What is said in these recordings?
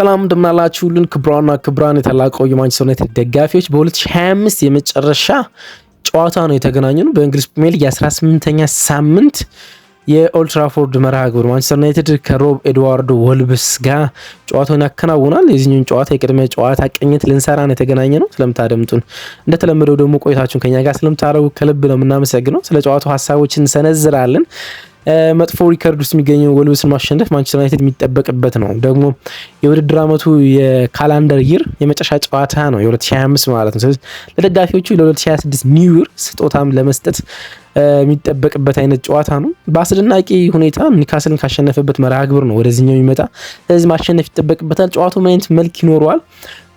ሰላም እንደምናላችሁልን ክብራን የታላቀው የማንቸስተር ዩናይትድ ደጋፊዎች በ2025 የመጨረሻ ጨዋታ ነው የተገናኘነው። በእንግሊዝ ፕሪሚየር ሊግ የ18ኛ ሳምንት የኦልድ ትራፎርድ መርሃ ግብር ማንቸስተር ዩናይትድ ከሮብ ኤድዋርድ ወልብስ ጋር ጨዋታውን ያከናውናል። የዚህኛውን ጨዋታ የቅድመ ጨዋታ ቅኝት ልንሰራ ነው የተገናኘነው። ስለምታደምጡን እንደተለመደው ደግሞ ቆይታችሁን ከኛ ጋር ስለምታደርጉ ከልብ ነው የምናመሰግነው። ስለ ጨዋታው ሀሳቦችን እንሰነዝራለን። መጥፎ ሪከርድ ውስጥ የሚገኘው ወልብስን ማሸነፍ ማንቸስተር ዩናይትድ የሚጠበቅበት ነው። ደግሞ የውድድር ዓመቱ የካላንደር ይር የመጨረሻ ጨዋታ ነው የ2025 ማለት ነው። ስለዚህ ለደጋፊዎቹ ለ2026 ኒው ይር ስጦታም ለመስጠት የሚጠበቅበት አይነት ጨዋታ ነው። በአስደናቂ ሁኔታ ኒውካስልን ካሸነፈበት መርሃ ግብር ነው ወደዚህኛው የሚመጣ። ስለዚህ ማሸነፍ ይጠበቅበታል። ጨዋታው ምን አይነት መልክ ይኖረዋል?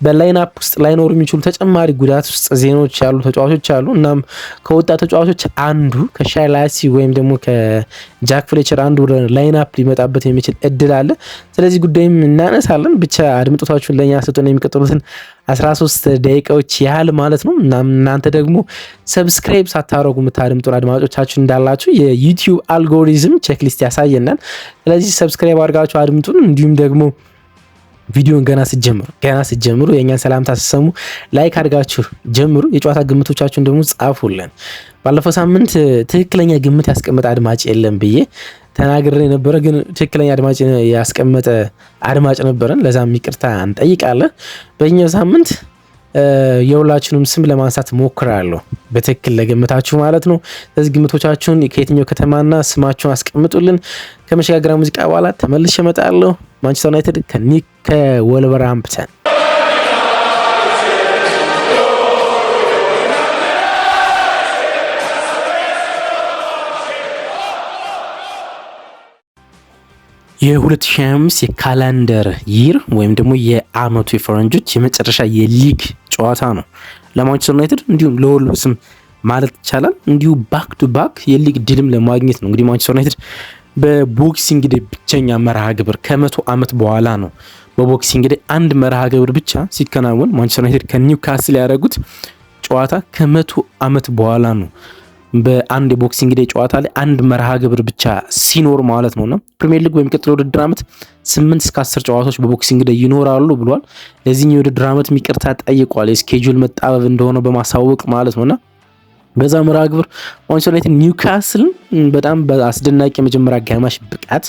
በላይን አፕ ውስጥ ላይኖሩ የሚችሉ ተጨማሪ ጉዳት ውስጥ ዜናዎች ያሉ ተጫዋቾች አሉ። እናም ከወጣ ተጫዋቾች አንዱ ከሻይላሲ ወይም ደግሞ ከጃክ ፍሌቸር አንዱ ወደ ላይን አፕ ሊመጣበት የሚችል እድል አለ። ስለዚህ ጉዳይም እናነሳለን። ብቻ አድምጦታችሁን ለእኛ ስጡን የሚቀጥሉትን 13 ደቂቃዎች ያህል ማለት ነው። እናንተ ደግሞ ሰብስክራይብ ሳታረጉ የምታደምጡን አድማጮቻችን እንዳላችሁ የዩቲዩብ አልጎሪዝም ቼክሊስት ያሳየናል። ስለዚህ ሰብስክራይብ አድርጋችሁ አድምጡን። እንዲሁም ደግሞ ቪዲዮን ገና ስትጀምሩ የእኛን ሰላምታ ስትሰሙ ላይክ አድርጋችሁ ጀምሩ። የጨዋታ ግምቶቻችሁን ደግሞ ጻፉልን። ባለፈው ሳምንት ትክክለኛ ግምት ያስቀመጠ አድማጭ የለም ብዬ ተናግሬ ነበረ፣ ግን ትክክለኛ አድማጭ ያስቀመጠ አድማጭ ነበረን። ለዛም ይቅርታ እንጠይቃለን። በኛው ሳምንት የሁላችሁንም ስም ለማንሳት ሞክራለሁ፣ በትክክል ለገምታችሁ ማለት ነው። ስለዚህ ግምቶቻችሁን ከየትኛው ከተማና ስማችሁን አስቀምጡልን። ከመሸጋገሪያ ሙዚቃ በኋላ ተመልሼ እመጣለሁ። ማንቸስተር ዩናይትድ ከወልቨርሃምፕተን የ2025 የካላንደር ይር ወይም ደግሞ የአመቱ የፈረንጆች የመጨረሻ የሊግ ጨዋታ ነው ለማንቸስተር ዩናይትድ እንዲሁም ለወልቭስም ማለት ይቻላል። እንዲሁ ባክ ቱ ባክ የሊግ ድልም ለማግኘት ነው። እንግዲህ ማንቸስተር ዩናይትድ በቦክሲንግ ዴይ ብቸኛ መርሃ ግብር ከ100 ዓመት በኋላ ነው በቦክሲንግ ዴይ አንድ መርሃ ግብር ብቻ ሲከናወን ማንቸስተር ዩናይትድ ከኒውካስል ያደረጉት ጨዋታ ከ100 ዓመት በኋላ ነው። በአንድ የቦክሲንግ ዴይ ጨዋታ ላይ አንድ መርሃ ግብር ብቻ ሲኖር ማለት ነውና ፕሪሚየር ሊግ በሚቀጥለው ውድድር ዓመት 8 እስከ 10 ጨዋታዎች በቦክሲንግ ዴይ ይኖራሉ ብሏል። ለዚህኛው የውድድር ዓመት ይቅርታ ጠይቋል። የስኬጁል መጣበብ እንደሆነ በማሳወቅ ማለት ነውና በዛ መርሃ ግብር ማንቸስተር ዩናይትድ ኒውካስልን በጣም በአስደናቂ የመጀመሪያ አጋማሽ ብቃት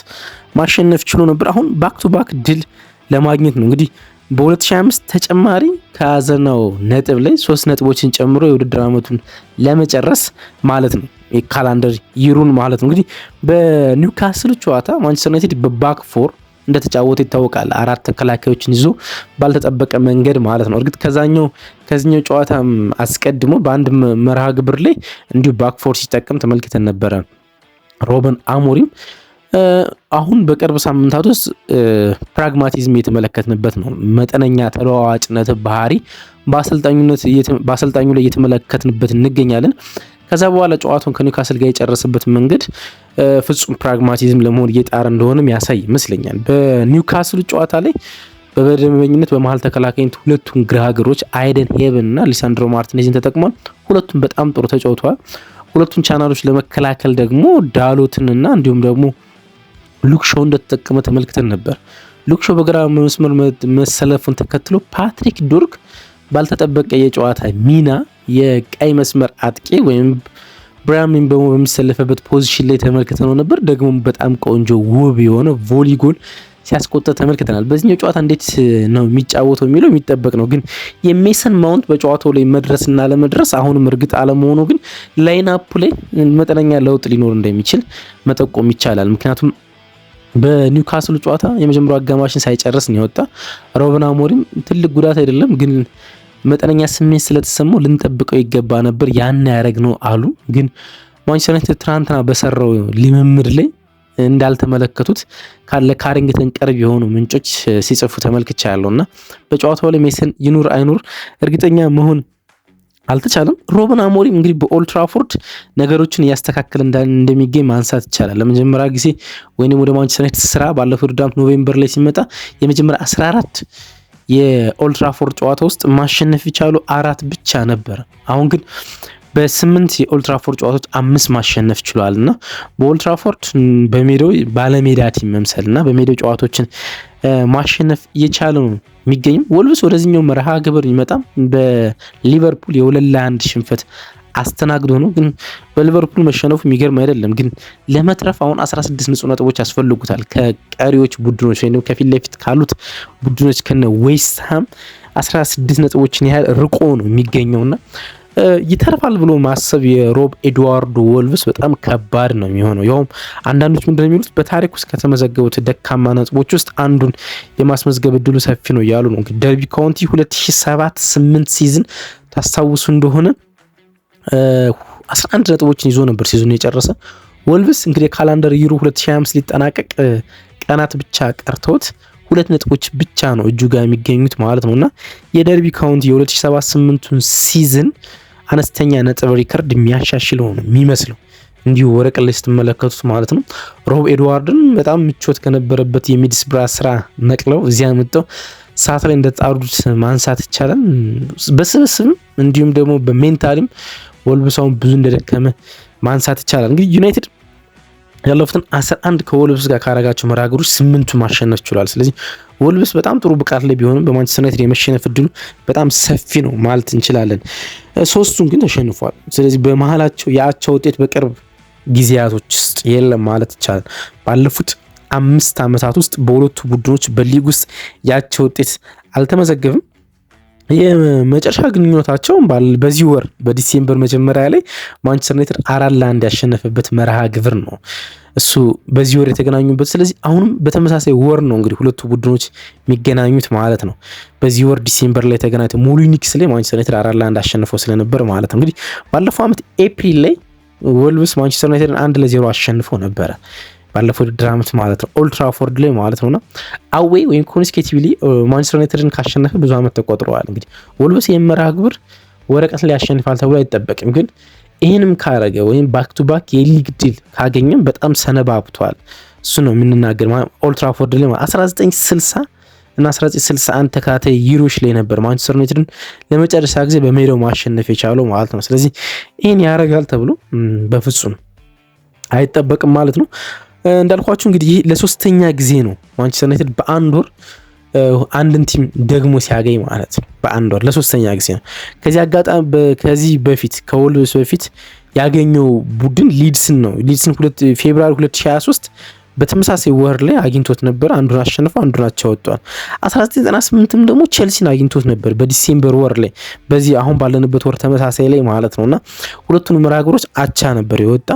ማሸነፍ ችሎ ነበር። አሁን ባክ ቱ ባክ ድል ለማግኘት ነው እንግዲህ በ2025 ተጨማሪ ከያዘነው ነጥብ ላይ 3 ነጥቦችን ጨምሮ የውድድር ዓመቱን ለመጨረስ ማለት ነው የካላንደር ይሩን ማለት ነው። እንግዲህ በኒውካስል ጨዋታ ማንቸስተር ዩናይትድ በባክ ፎር እንደተጫወተ ይታወቃል። 4 ተከላካዮችን ይዞ ባልተጠበቀ መንገድ ማለት ነው። እርግጥ ከዚህኛው ጨዋታ አስቀድሞ በአንድ መርሃ ግብር ላይ እንዲሁ ባክ ፎር ሲጠቀም ተመልክተን ነበረ ሮበን አሞሪም። አሁን በቅርብ ሳምንታት ውስጥ ፕራግማቲዝም የተመለከትንበት ነው። መጠነኛ ተለዋዋጭነት ባህሪ በአሰልጣኙ ላይ እየተመለከትንበት እንገኛለን። ከዛ በኋላ ጨዋታውን ከኒውካስል ጋር የጨረሰበት መንገድ ፍጹም ፕራግማቲዝም ለመሆን እየጣረ እንደሆነም ያሳይ ይመስለኛል። በኒውካስል ጨዋታ ላይ በመደበኝነት በመሀል ተከላካይነት ሁለቱን ግራ እግሮች አይደን ሄቨን እና ሊሳንድሮ ማርቲኔዝን ተጠቅሟል። ሁለቱም በጣም ጥሩ ተጫውተዋል። ሁለቱን ቻናሎች ለመከላከል ደግሞ ዳሎትንና እንዲሁም ደግሞ ሉክሾ እንደተጠቀመ ተመልክተን ነበር። ሉክሾ በግራ መስመር መሰለፉን ተከትሎ ፓትሪክ ዶርግ ባልተጠበቀ የጨዋታ ሚና የቀይ መስመር አጥቂ ወይም ብራያም ምቤሞ በሚሰለፈበት ፖዚሽን ላይ ተመልክተነው ነበር። ደግሞ በጣም ቆንጆ ውብ የሆነ ቮሊ ጎል ሲያስቆጠር ተመልክተናል። በዚህኛው ጨዋታ እንዴት ነው የሚጫወተው የሚለው የሚጠበቅ ነው። ግን የሜሰን ማውንት በጨዋታው ላይ መድረስና ለመድረስ አሁንም እርግጥ አለመሆኑ ግን ላይን አፕ ላይ መጠነኛ ለውጥ ሊኖር እንደሚችል መጠቆም ይቻላል። ምክንያቱም በኒውካስል ጨዋታ የመጀመሪያው አጋማሽን ሳይጨርስ ነው የወጣ። ሮበን አሞሪም ትልቅ ጉዳት አይደለም ግን መጠነኛ ስሜት ስለተሰማው ልንጠብቀው ይገባ ነበር ያን ያደረግነው አሉ። ግን ማንቸስተር ዩናይትድ ትናንትና በሰራው ልምምድ ላይ እንዳልተመለከቱት ካሪንግተን ቅርብ የሆኑ ምንጮች ሲጽፉ ተመልክቻለሁና በጨዋታው ላይ ሜሰን ይኑር አይኑር እርግጠኛ መሆን አልተቻለም። ሮበን አሞሪም እንግዲህ በኦልድ ትራፎርድ ነገሮችን እያስተካከለ እንደሚገኝ ማንሳት ይቻላል። ለመጀመሪያ ጊዜ ወይንም ወደ ማንቸስተር ዩናይትድ ስራ ባለፈው ዳምት ኖቬምበር ላይ ሲመጣ የመጀመሪያ 14 የኦልድ ትራፎርድ ጨዋታ ውስጥ ማሸነፍ የቻሉ 4 ብቻ ነበር። አሁን ግን በ8 የኦልትራፎርድ ጨዋታዎች 5 ማሸነፍ ችሏልና በኦልትራፎርድ በሜዳው ባለሜዳ ቲም መምሰልና በሜዳው ጨዋታዎችን ማሸነፍ እየቻለ ነው የሚገኘው። ወልቭስ ወደዚህኛው መርሃ ግብር ይመጣም በሊቨርፑል የ2-1 ሽንፈት አስተናግዶ ነው። ግን በሊቨርፑል መሸነፉ የሚገርም አይደለም። ግን ለመትረፍ አሁን 16 ንጹህ ነጥቦች ያስፈልጉታል ከቀሪዎች ቡድኖች ወይም ከፊት ለፊት ካሉት ቡድኖች ከነ ዌስትሃም 16 ነጥቦችን ያህል ርቆ ነው የሚገኘውና ይተርፋል ብሎ ማሰብ የሮብ ኤድዋርዶ ወልቭስ በጣም ከባድ ነው የሚሆነው። ያውም አንዳንዶች ምንድነው የሚሉት በታሪክ ውስጥ ከተመዘገቡት ደካማ ነጥቦች ውስጥ አንዱን የማስመዝገብ እድሉ ሰፊ ነው እያሉ ነው። እንግዲህ ደርቢ ካውንቲ 2007-8 ሲዝን ታስታውሱ እንደሆነ 11 ነጥቦችን ይዞ ነበር ሲዝኑ የጨረሰ። ወልቭስ እንግዲህ ካላንደር ይሩ 2025 ሊጠናቀቅ ቀናት ብቻ ቀርተውት 2 ነጥቦች ብቻ ነው እጁ ጋር የሚገኙት ማለት ነውና የደርቢ ካውንቲ የ2007-8ቱን ሲዝን አነስተኛ ነጥብ ሪከርድ የሚያሻሽለው ነው የሚመስለው እንዲሁ ወረቀት ላይ ስትመለከቱት ማለት ነው። ሮብ ኤድዋርድን በጣም ምቾት ከነበረበት የሚድስብራ ስራ ነቅለው እዚያ መጥተው ሰዓት ላይ እንደጣሩት ማንሳት ይቻላል። በስብስብም እንዲሁም ደግሞ በሜንታሊም ወልቭሳውን ብዙ እንደደከመ ማንሳት ይቻላል። እንግዲህ ዩናይትድ ያለፉትን 11 ከወልቭስ ጋር ካረጋቸው መራግሮች 8ቱ ማሸነፍ ችሏል። ስለዚህ ወልቭስ በጣም ጥሩ ብቃት ላይ ቢሆንም በማንቸስተር ዩናይትድ የመሸነፍ እድሉ በጣም ሰፊ ነው ማለት እንችላለን። 3ቱን ግን ተሸንፏል። ስለዚህ በመሀላቸው የአቻ ውጤት በቅርብ ጊዜያቶች ውስጥ የለም ማለት ይቻላል። ባለፉት 5 ዓመታት ውስጥ በሁለቱ ቡድኖች በሊግ ውስጥ የአቻ ውጤት አልተመዘገበም። የመጨረሻ ግንኙነታቸው በዚህ ወር በዲሴምበር መጀመሪያ ላይ ማንቸስተር ዩናይትድ 4-1 ያሸነፈበት መርሃ ግብር ነው እሱ በዚህ ወር የተገናኙበት። ስለዚህ አሁንም በተመሳሳይ ወር ነው እንግዲህ ሁለቱ ቡድኖች የሚገናኙት ማለት ነው። በዚህ ወር ዲሴምበር ላይ ተገናኝተው ሙሊኒክስ ላይ ማንቸስተር ዩናይትድ 4-1 አሸንፈው ስለነበር ማለት ነው። እንግዲህ ባለፈው ዓመት ኤፕሪል ላይ ወልቭስ ማንቸስተር ዩናይትድን 1-0 አሸንፈው ነበረ ባለፈው ውድድር ዓመት ማለት ነው ኦልድ ትራፎርድ ላይ ማለት ነውና አዌይ ወይም ኮንሴኪቲቭሊ ማንቸስተር ዩናይትድን ካሸነፈ ብዙ ዓመት ተቆጥረዋል። እንግዲህ ወልቭስ የመርሃ ግብር ወረቀት ላይ ያሸንፋል ተብሎ አይጠበቅም። ግን ይህንም ካረገ ወይም ባክ ቱ ባክ የሊግ ድል ካገኘም በጣም ሰነባብቷል። እሱ ነው የምንናገር። ኦልድ ትራፎርድ ላይ 1960 እና 1961 ተከታታይ ዩሮች ላይ ነበር ማንቸስተር ዩናይትድን ለመጨረሻ ጊዜ በሜዳው ማሸነፍ የቻለው ማለት ነው። ስለዚህ ይህን ያረጋል ተብሎ በፍጹም አይጠበቅም ማለት ነው። እንዳልኳችሁ እንግዲህ ይህ ለሶስተኛ ጊዜ ነው ማንቸስተር ዩናይትድ በአንድ ወር አንድን ቲም ደግሞ ሲያገኝ ማለት ነው። በአንድ ወር ለሶስተኛ ጊዜ ነው። ከዚህ አጋጣሚ ከዚህ በፊት ከወልቭስ በፊት ያገኘው ቡድን ሊድስን ነው። ሊድስን ፌብሩዋሪ 2023 በተመሳሳይ ወር ላይ አግኝቶት ነበር። አንዱን አሸንፈው አንዱን አቻ ወጥቷል። 1998ም ደግሞ ቼልሲን አግኝቶት ነበር በዲሴምበር ወር ላይ በዚህ አሁን ባለንበት ወር ተመሳሳይ ላይ ማለት ነውና ሁለቱን መርሃ ግብሮች አቻ ነበር የወጣ።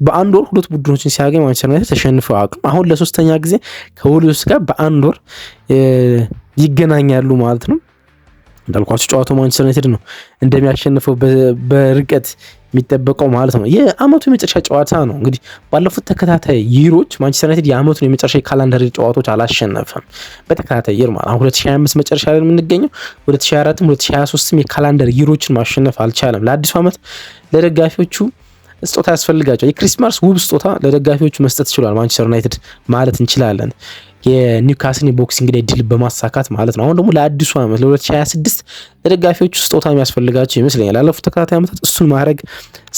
በአንድ ወር ሁለት ቡድኖችን ሲያገኝ ማንቸስተር ዩናይትድ ተሸንፈው አቅም አሁን ለሶስተኛ ጊዜ ከወልቭስ ጋር በአንድ ወር ይገናኛሉ ማለት ነው። እንዳልኳችሁ ጨዋታው ማንቸስተር ዩናይትድ ነው እንደሚያሸንፈው በርቀት የሚጠበቀው ማለት ነው። የአመቱ የመጨረሻ ጨዋታ ነው። እንግዲህ ባለፉት ተከታታይ ይሮች ማንቸስተር ዩናይትድ የአመቱን የመጨረሻ የካላንደር ጨዋታዎች አላሸነፈም። በተከታታይ ይር ማለት 2025 መጨረሻ ላይ የምንገኘው 2024ም 2023ም የካላንደር ይሮችን ማሸነፍ አልቻለም። ለአዲሱ አመት ለደጋፊዎቹ ስጦታ ያስፈልጋቸው የክሪስማስ ውብ ስጦታ ለደጋፊዎቹ መስጠት ይችላል ማንቸስተር ዩናይትድ ማለት እንችላለን። የኒውካስል ቦክሲንግ ላይ ድል በማሳካት ማለት ነው። አሁን ደግሞ ለአዲሱ አመት ለ2026 ለደጋፊዎቹ ስጦታ የሚያስፈልጋቸው ይመስለኛል። ላለፉት ተከታታይ አመታት እሱን ማድረግ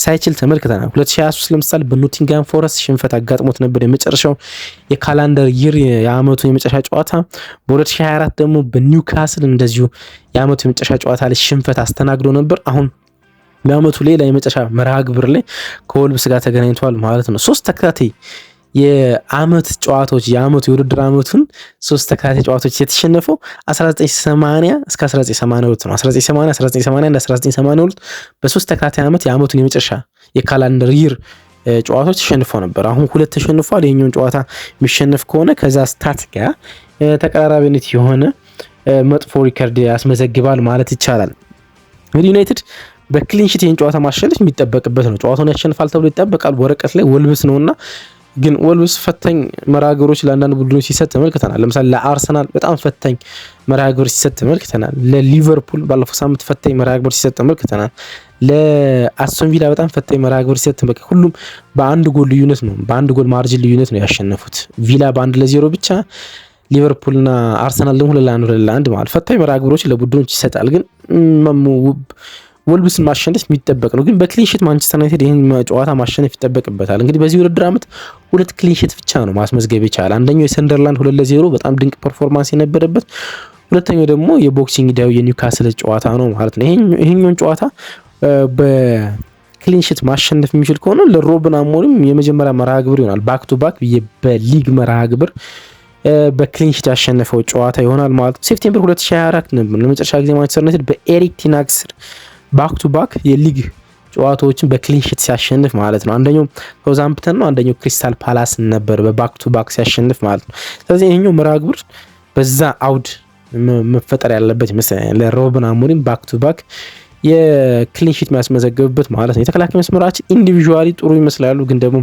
ሳይችል ተመልክተናል። 2023 ለምሳሌ በኖቲንጋም ፎረስት ሽንፈት አጋጥሞት ነበር የመጨረሻው የካላንደር ይር የአመቱ የመጨረሻ ጨዋታ። በ2024 ደግሞ በኒውካስል እንደዚሁ የአመቱ የመጨረሻ ጨዋታ ላይ ሽንፈት አስተናግዶ ነበር። አሁን በአመቱ ሌላ የመጨረሻ መርሃ ግብር ላይ ከወልቭስ ጋር ተገናኝተዋል ማለት ነው። 3 ተከታታይ የአመት ጨዋታዎች የአመቱ የውድድር አመቱን 3 ተከታታይ ጨዋታዎች የተሸነፈው 1980 እስከ 1982 ነው። 1980 1981 እና 1982 በ3 ተከታታይ አመት የአመቱን የመጨረሻ የካላንደር ይር ጨዋታዎች ተሸንፈው ነበር። አሁን 2 ተሸንፏል። የኛውን ጨዋታ የሚሸነፍ ከሆነ ከዛ ስታት ጋር ተቀራራቢነት የሆነ መጥፎ ሪከርድ ያስመዘግባል ማለት ይቻላል። እንግዲህ ዩናይትድ በክሊንሺት ይህን ጨዋታ ማሸነፍ የሚጠበቅበት ነው። ጨዋታውን ያሸንፋል ተብሎ ይጠበቃል። ወረቀት ላይ ወልቭስ ነውና ግን ወልቭስ ፈታኝ መራግሮች ለአንዳንድ ቡድኖች ሲሰጥ ተመልክተናል። ለምሳሌ ለአርሰናል በጣም ፈታኝ መራግሮች ሲሰጥ ተመልክተናል። ለሊቨርፑል ባለፈው ሳምንት ፈታኝ መራግሮች ሲሰጥ ተመልክተናል። ለአስቶን ቪላ በጣም ፈታኝ መራግሮች ሲሰጥ ተመልክተናል። ሁሉም በአንድ ጎል ልዩነት ነው፣ በአንድ ጎል ማርጂን ልዩነት ነው ያሸነፉት። ቪላ በ1-0 ብቻ፣ ሊቨርፑልና አርሰናል ደግሞ 2-1 ማለት ፈታኝ መራግሮች ለቡድኖች ይሰጣል። ግን ወልቭስን ማሸነፍ የሚጠበቅ ነው። ግን በክሊንሺት ማንቸስተር ዩናይትድ ይህን ጨዋታ ማሸነፍ ይጠበቅበታል። እንግዲህ በዚህ ውድድር ዓመት 2 ክሊንሺት ብቻ ነው ማስመዝገብ የቻለ። አንደኛው የሰንደርላንድ 2-0 በጣም ድንቅ ፐርፎርማንስ የነበረበት፣ ሁለተኛው ደግሞ የቦክሲንግ ዳው የኒውካስል ጨዋታ ነው ማለት ነው። ይሄኛውን ጨዋታ በክሊንሺት ማሸነፍ የሚችል ከሆነ ለሩበን አሞሪም የመጀመሪያ መርሃ ግብር ይሆናል። ባክ ቱ ባክ በሊግ መርሃ ግብር በክሊንሺት ያሸነፈው ጨዋታ ይሆናል ማለት ነው። ሴፕቴምበር 2024 ነበር ለመጨረሻ ጊዜ ማንቸስተር ዩናይትድ በኤሪክ ቴን ሃግ ስር ባክ ቱ ባክ የሊግ ጨዋታዎችን በክሊንሺት ሲያሸንፍ ማለት ነው። አንደኛው ሳውዝሃምፕተን ነው፣ አንደኛው ክሪስታል ፓላስ ነበር በባክ ቱ ባክ ሲያሸንፍ ማለት ነው። ስለዚህ ይሄኛው መርሃ ግብር በዛ አውድ መፈጠር ያለበት ይመስለኛል ለሩበን አሞሪም ባክ ቱ ባክ የክሊንሺት የሚያስመዘገብበት ማለት ነው። የተከላካይ መስመራችን ኢንዲቪዥዋሊ ጥሩ ይመስላሉ፣ ግን ደግሞ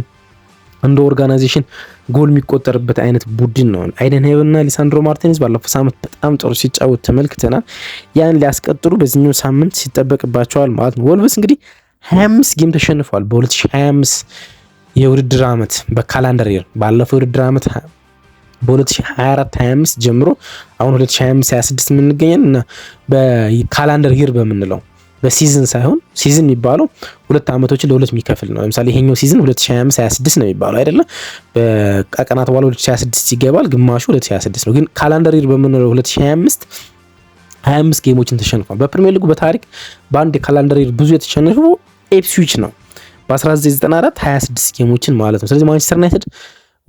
እንደ ኦርጋናይዜሽን ጎል የሚቆጠርበት አይነት ቡድን ነው። አይደን ሄቨንና ሊሳንድሮ ማርቲኔዝ ባለፈው ሳምንት በጣም ጥሩ ሲጫወት ተመልክተናል። ያን ሊያስቀጥሉ በዚህኛው ሳምንት ሲጠበቅባቸዋል ማለት ነው። ወልቭስ እንግዲህ 25 ጌም ተሸንፏል በ2025 የውድድር ዓመት በካላንደር ይር። ባለፈው የውድድር ዓመት በ2024-25 ጀምሮ አሁን 2025-26 የምንገኘን እና በካላንደር ይር በምንለው በሲዝን ሳይሆን ሲዝን የሚባለው 2 ዓመቶችን ለሁለት የሚከፍል ነው። ለምሳሌ ይሄኛው ሲዝን 2025-26 ነው የሚባለው አይደለ? በቀናት በኋላ 2026 ይገባል፣ ግማሹ 2026 ነው። ግን ካላንደር ይር በምንለው 2025 ጌሞችን ተሸንፏል። በፕሪሚየር ሊጉ በታሪክ በአንድ የካላንደር ይር ብዙ የተሸነፉ ኢፕስዊች ነው በ1994 26 ጌሞችን ማለት ነው። ስለዚህ ማንቸስተር ዩናይትድ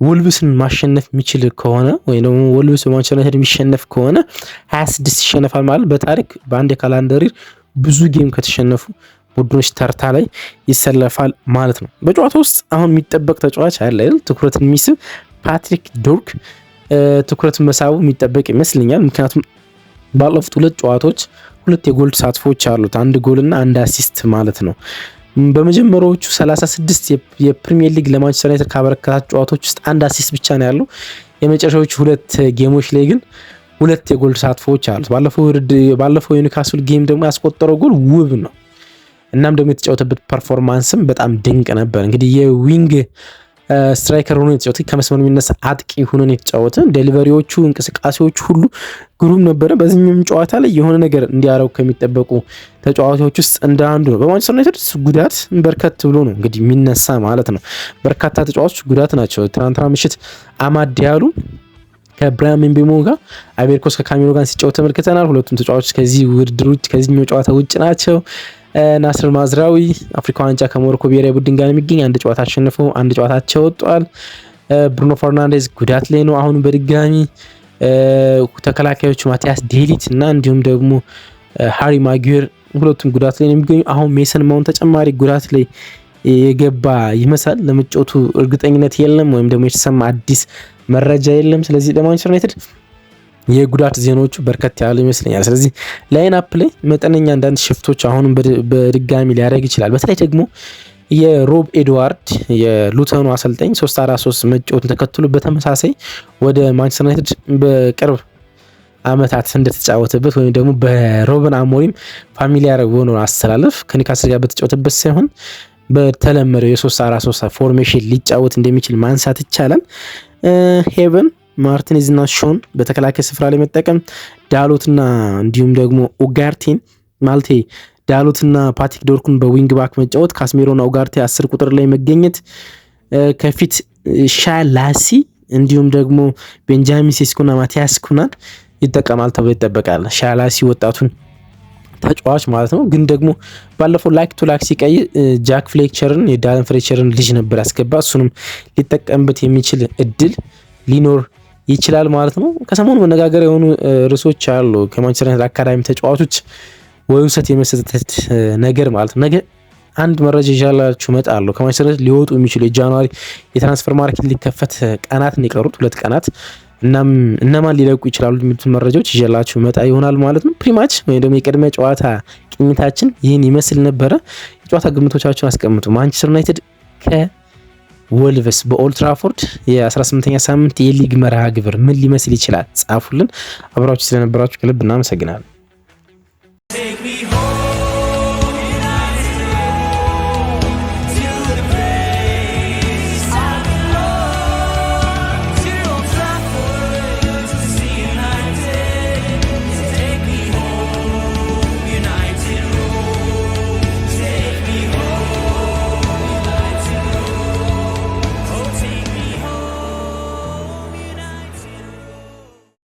ወልቭስን ማሸነፍ የሚችል ከሆነ ወይ ደግሞ ወልቭስ በማንቸስተር ዩናይትድ የሚሸነፍ ከሆነ 26 ይሸነፋል ማለት በታሪክ በአንድ የካላንደር ይር ብዙ ጌም ከተሸነፉ ቡድኖች ተርታ ላይ ይሰለፋል ማለት ነው። በጨዋታ ውስጥ አሁን የሚጠበቅ ተጫዋች አለ አይደል? ትኩረትን የሚስብ ፓትሪክ ዶርክ ትኩረትን መሳቡ የሚጠበቅ ይመስለኛል። ምክንያቱም ባለፉት 2 ጨዋታዎች 2 የጎል ተሳትፎች አሉት፣ 1 ጎልና 1 አሲስት ማለት ነው። በመጀመሪያዎቹ 36 የፕሪሚየር ሊግ ለማንቸስተር ዩናይትድ ካበረከታቸው ጨዋታዎች ውስጥ 1 አሲስት ብቻ ነው ያለው። የመጨረሻዎቹ 2 ጌሞች ላይ ግን 2 የጎል ተሳትፎዎች አሉት። ባለፈው የኒውካስል ጌም ደግሞ ያስቆጠረው ጎል ውብ ነው። እናም ደግሞ የተጫወተበት ፐርፎርማንስም በጣም ድንቅ ነበር። እንግዲህ የዊንግ ስትራይከር ሆኖ የተጫወተ ከመስመር የሚነሳ አጥቂ ሆኖ የተጫወተ ዴሊቨሪዎቹ፣ እንቅስቃሴዎቹ ሁሉ ግሩም ነበረ። በዚህኛውም ጨዋታ ላይ የሆነ ነገር እንዲያረው ከሚጠበቁ ተጫዋቾች ውስጥ እንደ አንዱ ነው። በማንቸስተር ዩናይትድ ጉዳት በርከት ብሎ ነው እንግዲህ የሚነሳ ማለት ነው። በርካታ ተጫዋቾች ጉዳት ናቸው። ትናንትና ምሽት አማድ ዲያሎ ከብራያን ምቤሞ ጋር አይቮሪ ኮስት ከካሜሮን ጋር ሲጫወት ተመልክተናል። ሁለቱም ተጫዋቾች ከዚህ ውድድር ውጭ ከዚህኛው ጨዋታ ውጭ ናቸው። ናስር ማዝራዊ አፍሪካ ዋንጫ ከሞሮኮ ብሔራዊ ቡድን ጋር የሚገኝ 1 ጨዋታ አሸንፈው 1 ጨዋታቸው ወጥቷል። ብሩኖ ፈርናንዴዝ ጉዳት ላይ ነው አሁን በድጋሚ። ተከላካዮቹ ማቲያስ ዴሊት እና እንዲሁም ደግሞ ሃሪ ማጉዌር ሁለቱም ጉዳት ላይ ነው የሚገኙ። አሁን ሜሰን ማውንት ተጨማሪ ጉዳት ላይ የገባ ይመስላል። ለመጫወቱ እርግጠኝነት የለም ወይም ደግሞ የተሰማ አዲስ መረጃ የለም። ስለዚህ ለማንቸስተር ዩናይትድ የጉዳት ዜናዎቹ በርከት ያሉ ይመስለኛል። ስለዚህ ላይን አፕ ላይ መጠነኛ አንዳንድ ሽፍቶች አሁንም በድጋሚ ሊያደርግ ይችላል። በተለይ ደግሞ የሮብ ኤድዋርድ የሉተኑ አሰልጣኝ 3-4-3 መጫወቱን ተከትሎ በተመሳሳይ ወደ ማንቸስተር ዩናይትድ በቅርብ ዓመታት እንደተጫወተበት ወይም ደግሞ በሩበን አሞሪም ፋሚሊያር ሆኖ አስተላለፍ ከኒውካስል ጋር በተጫወተበት ሳይሆን በተለመደው የ3-4-3 ፎርሜሽን ሊጫወት እንደሚችል ማንሳት ይቻላል። ሄቨን ማርቲኔዝ እና ሾን በተከላካይ ስፍራ ላይ መጠቀም፣ ዳሎትና እንዲሁም ደግሞ ኡጋርቴን ማለቴ ዳሎትና ፓትሪክ ዶርኩን በዊንግ ባክ መጫወት፣ ካስሜሮና ኡጋርቴ 10 ቁጥር ላይ መገኘት፣ ከፊት ሻላሲ እንዲሁም ደግሞ ቤንጃሚን ሴስኮና ማቲያስ ኩናን ይጠቀማል ተብሎ ይጠበቃል። ሻላሲ ወጣቱን ተጫዋች ማለት ነው። ግን ደግሞ ባለፈው ላይክ ቱ ላይክ ሲቀይ ጃክ ፍሌቸርን የዳለን ፍሌቸርን ልጅ ነበር ያስገባ። እሱንም ሊጠቀምበት የሚችል እድል ሊኖር ይችላል ማለት ነው። ከሰሞኑ መነጋገሪያ የሆኑ ርዕሶች አሉ። ከማንቸስተር ዩናይትድ አካዳሚ ተጫዋቾች ውሰት የመሰጠት ነገር ማለት ነው። ነገ አንድ መረጃ ይዣላችሁ እመጣለሁ። ከማንቸስተር ዩናይትድ ሊወጡ የሚችሉ የጃንዋሪ የትራንስፈር ማርኬት ሊከፈት ቀናት ነው የቀሩት፣ 2 ቀናት። እናም እነማን ሊለቁ ይችላሉ የሚሉትን መረጃዎች ይዤላችሁ እመጣ ይሆናል ማለት ነው። ፕሪማች ወይም ደግሞ የቅድመ ጨዋታ ቅኝታችን ይህን ይመስል ነበረ። የጨዋታ ግምቶቻችሁን አስቀምጡ። ማንቸስተር ዩናይትድ ከወልቭስ በኦልድ ትራፎርድ የ18ኛ ሳምንት የሊግ መርሃ ግብር ምን ሊመስል ይችላል? ጻፉልን። አብራችሁ ስለነበራችሁ ከልብ እናመሰግናለን።